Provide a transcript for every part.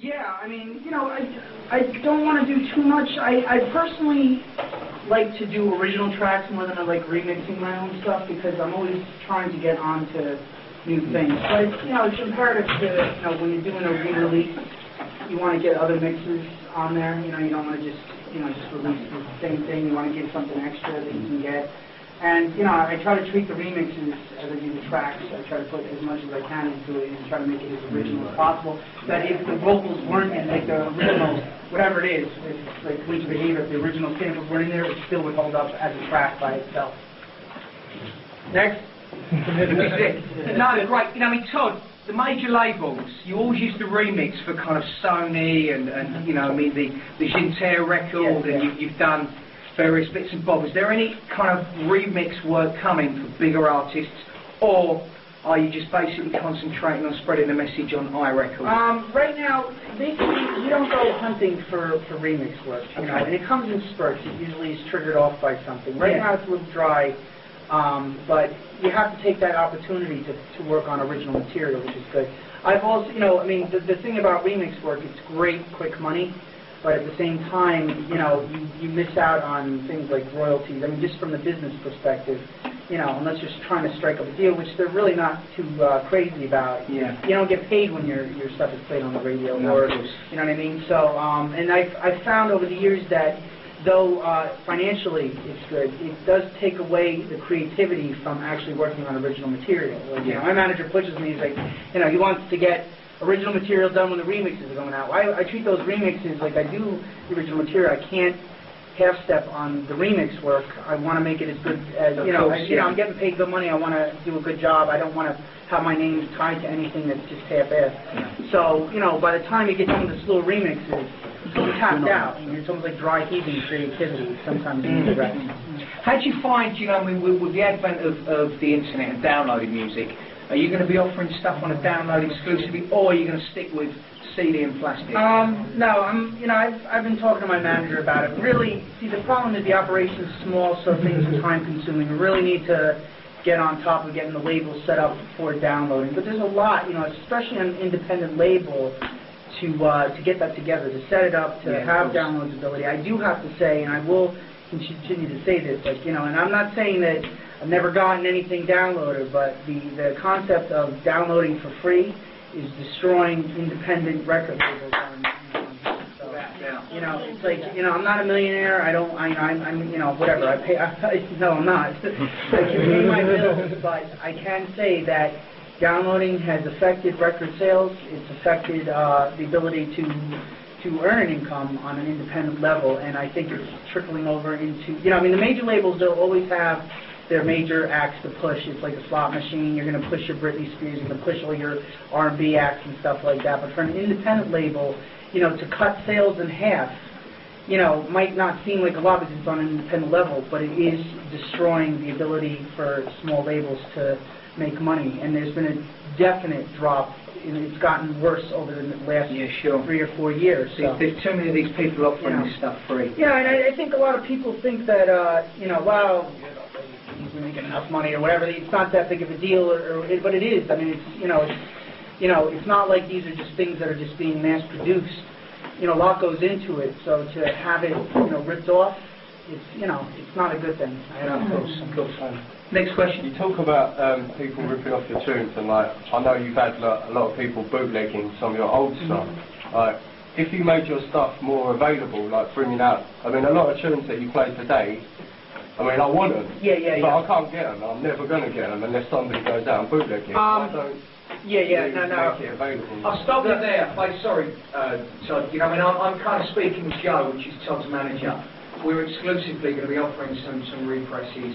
Yeah, I mean, you know, I don't want to do too much. I personally like to do original tracks more than I like remixing my own stuff because I'm always trying to get onto new things. But, you know, it's imperative to, you know, when you're doing a re-release, you want to get other mixes on there. You know, you don't want to just release the same thing. You want to give something extra that you can get. And, you know, I try to treat the remixes as I do the tracks. I try to put as much as I can into it and try to make it as original as possible. That if the vocals weren't in, like, the original, whatever it is, if, like, Police Behavior, if the original samples weren't in there, it still would hold up as a track by itself. Next. No, great. You know, I mean, Todd, the major labels, you always used to remix for kind of Sony and you know, I mean, the Ginter record, yeah. and you've done various bits and bobs. Is there any kind of remix work coming for bigger artists, or are you just basically concentrating on spreading the message on iRecords? Right now, basically, we don't go hunting for remix work, you know, and it comes in spurts. It usually is triggered off by something. Right now, it's a little dry, but you have to take that opportunity to work on original material, which is good. I've also, you know, I mean, the thing about remix work, it's great, quick money. But at the same time, you know, you miss out on things like royalties. I mean, just from the business perspective, you know, unless you're trying to strike up a deal, which they're really not too crazy about. Yeah. You don't get paid when your stuff is played on the radio, no, or you know what I mean. So, and I've found over the years that though financially it's good, it does take away the creativity from actually working on original material. Like, you know, my manager pushes me. He's like, you know, he wants to get original material done when the remixes are going out. I treat those remixes like I do the original material. I can't half-step on the remix work. I want to make it as good as, you know, I'm getting paid good money. I want to do a good job. I don't want to have my name tied to anything that's just half-assed. So, you know, by the time you get done with the slow remixes, you're tapped out. And it's almost like dry heaving creativity. Sometimes you need the rest. How do you find, you know, I mean, with the advent of the internet and downloading music, are you going to be offering stuff on a download exclusively, or are you going to stick with CD and plastic? No, you know, I've been talking to my manager about it. Really, see, the problem is the operation's small, so things are time-consuming. We really need to get on top of getting the label set up before downloading. But there's a lot, you know, especially on an independent label, to get that together, to set it up, to have downloadability. I do have to say, and I will continue to say this, like, you know, and I'm not saying that I've never gotten anything downloaded, but the concept of downloading for free is destroying independent record labels. You know, it's like, you know, I'm not a millionaire. I'm you know, whatever. No, I'm not. I can pay my bills, but I can say that downloading has affected record sales. It's affected the ability to earn an income on an independent level, and I think it's trickling over into, you know, I mean, the major labels, they'll always have their major acts to push. It's like a slot machine. You're going to push your Britney Spears. You're going to push all your R&B acts and stuff like that. But for an independent label, you know, to cut sales in half, you know, might not seem like a lot because it's on an independent level, but it is destroying the ability for small labels to make money. And there's been a definite drop. It's gotten worse over the last 3 or 4 years. So. There's too many of these people offering this stuff free. Yeah, and I think a lot of people think that, you know, well, he's making enough money or whatever. It's not that big of a deal, but it is. I mean, it's not like these are just things that are just being mass produced. You know, a lot goes into it. So to have it, you know, ripped off, it's not a good thing. Of course. Next question. You talk about people ripping off your tunes, and like I know you've had a lot of people bootlegging some of your old stuff. Like, if you made your stuff more available, like bringing out, I mean, a lot of tunes that you play today, I mean, I want them, but I can't get them. I'm never going to get them unless somebody goes out and bootleg it. No. Make it available. I'll stop you there. Sorry, Todd. You know, I mean, I'm kind of speaking with Joe, which is Todd's manager. We're exclusively going to be offering some represses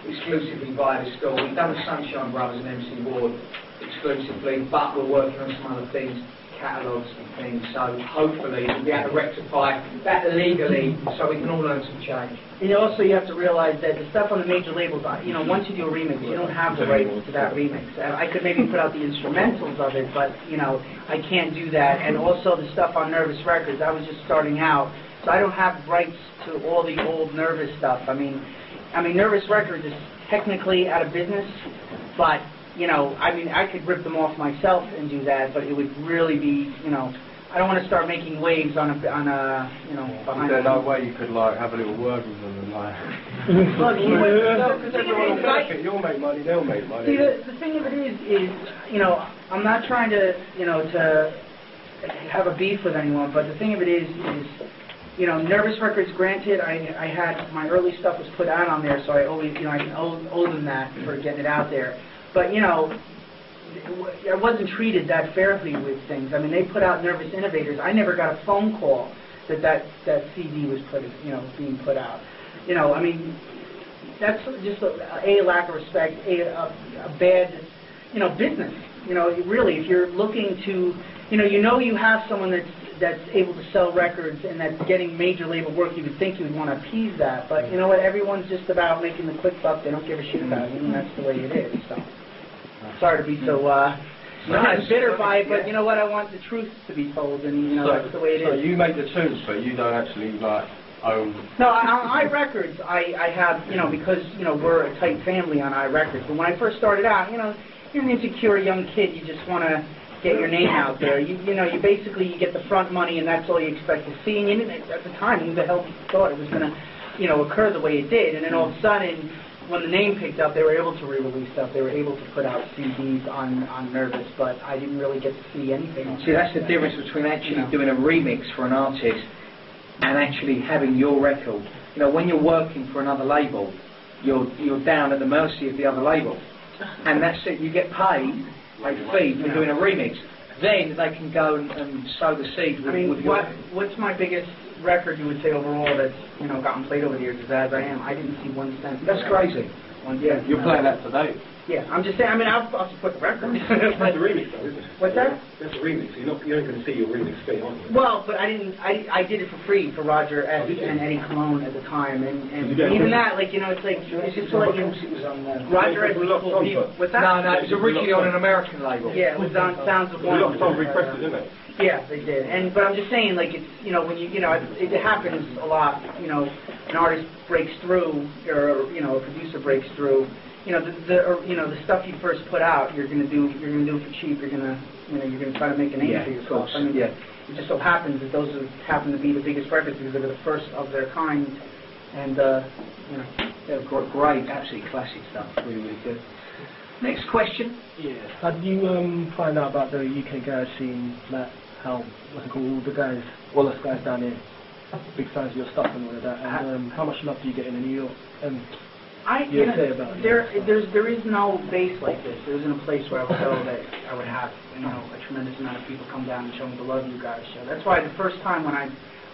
exclusively via the store. We've done the Sunshine Brothers and MC Ward exclusively, but we're working on some other things, catalogues and things. So hopefully we'll be able to rectify that legally, so we can all learn some change. And also you have to realize that the stuff on the major labels, you know, once you do a remix, you don't have the rights to that remix. I could maybe put out the instrumentals of it, but you know, I can't do that. And also the stuff on Nervous Records, I was just starting out. So I don't have rights to all the old Nervous stuff. I mean, Nervous Records is technically out of business, but, you know, I mean, I could rip them off myself and do that, but it would really be, you know, I don't want to start making waves on a you know, behind. Is there no way you could like have a little word with them and like? Look, You'll make money, they'll make money. See, the thing of it is, you know, I'm not trying to, you know, to have a beef with anyone, but the thing of it is, you know, Nervous Records, granted, I had, my early stuff was put out on there, so I always, you know, I can owe them that for getting it out there. But, you know, I wasn't treated that fairly with things. I mean, they put out Nervous Innovators. I never got a phone call that CD was being put out. You know, I mean, that's just a lack of respect, a bad, you know, business. You know, really, if you're looking to, you know you have someone that's able to sell records and that's getting major label work, you would think you would want to appease that. But you know what? Everyone's just about making the quick buck. They don't give a shit about it, and that's the way it is. So, sorry to be so bitter by it, but you know what? I want the truth to be told, and you know that's the way it is. So you make the tunes, but you don't actually like own. No, on iRecords, I have, you know, because you know we're a tight family on iRecords. But when I first started out, you know, you're an insecure young kid. You just want to get your name out there. You know, you basically get the front money, and that's all you expect to see. And you didn't, at the time, who the hell thought it was going to, you know, occur the way it did? And then all of a sudden, when the name picked up, they were able to re-release stuff. They were able to put out CDs on Nervous, but I didn't really get to see anything. See, that's the difference between actually doing a remix for an artist and actually having your record. You know, when you're working for another label, you're down at the mercy of the other label, and that's it. You get paid a fee for doing a remix. Then they can go and sow the seed with, with your... What's my biggest record you would say overall that's, you know, gotten played over the years? As I Am. I didn't see 1 cent. That's crazy. Yeah, you're playing that today. Yeah, I'm just saying. I mean, I'll support the record. That's a remix, though, isn't it? What's that? That's a remix. You ain't going to see your remix fee, aren't you? Well, but I didn't. I did it for free for Roger S. and Eddie Cologne at the time, and even that, like, you know, it's like it's just like Roger S. What's that? No, it was originally on an American label. Yeah, it was on Sounds of One. A lot of songs requested, didn't they? Yeah, they did. But I'm just saying, like, it's, you know, when it happens a lot. You know, an artist breaks through, or you know, a producer breaks through. You know, the stuff you first put out, you're gonna do it for cheap. You're gonna try to make a name for yourself. I mean, it just so happens that those happen to be the biggest records because they're the first of their kind, and you know, they're great, absolutely classic stuff. Really, really good. Next question. Yeah. How did you find out about the UK garage scene? Like how all the guys, Wallace guys down here, big fans of your stuff and all of that. And how much love do you get in New York? There is no base like this. There isn't a place where I would go that I would have, you know, a tremendous amount of people come down and show me the love you guys show. That's why the first time when I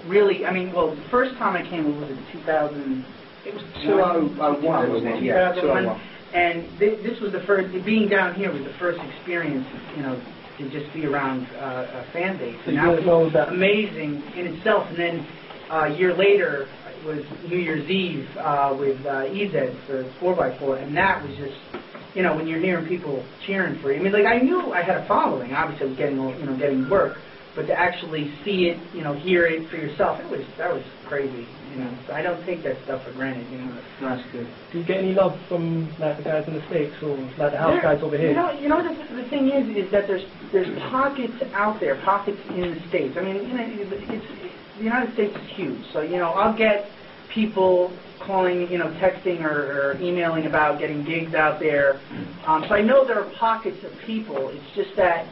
really, I mean, well, the first time I came, what was it, 2000? It was 2001, wasn't it? Yeah, 2001. And this was the first, being down here was the first experience, you know, to just be around a fan base. And that was amazing in itself. And then a year later, was New Year's Eve with EZ for 4x4, and that was just, you know, when you're hearing people cheering for you. I mean, like, I knew I had a following. Obviously, I was getting work, but to actually see it, you know, hear it for yourself, that was crazy. You know, so I don't take that stuff for granted. You know, that's good. Do you get any love from like the guys in the States or like the house guys over here? You know, the thing is that there's pockets out there, pockets in the States. I mean, you know, the United States is huge, so you know, I'll get people calling, you know, texting or emailing about getting gigs out there. So I know there are pockets of people. It's just that,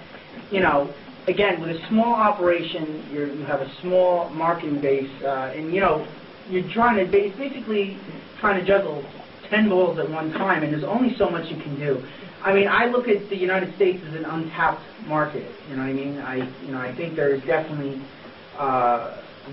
you know, again, with a small operation, you have a small marketing base, and you know, you're basically trying to juggle 10 balls at one time, and there's only so much you can do. I mean, I look at the United States as an untapped market. You know what I mean? I think there is definitely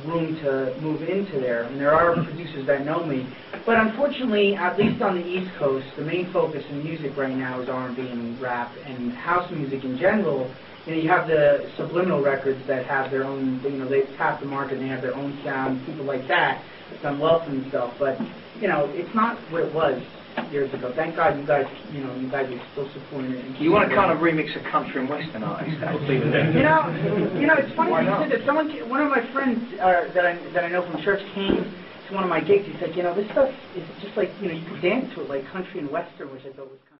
room to move into there, and there are producers that know me. But unfortunately, at least on the East Coast, the main focus in music right now is R&B and rap and house music in general. You know, you have the subliminal records that have their own, you know, they tap the market and they have their own sound, people like that, done well for themselves. But, you know, it's not what it was years ago. Thank God you guys are still supporting it. You want to kind of remix a country and western artist? That would be the thing. You know, it's funny you said that. One of my friends that I know from church came to one of my gigs. He said, you know, this stuff is just like, you know, you can dance to it like country and western, which I thought was kind of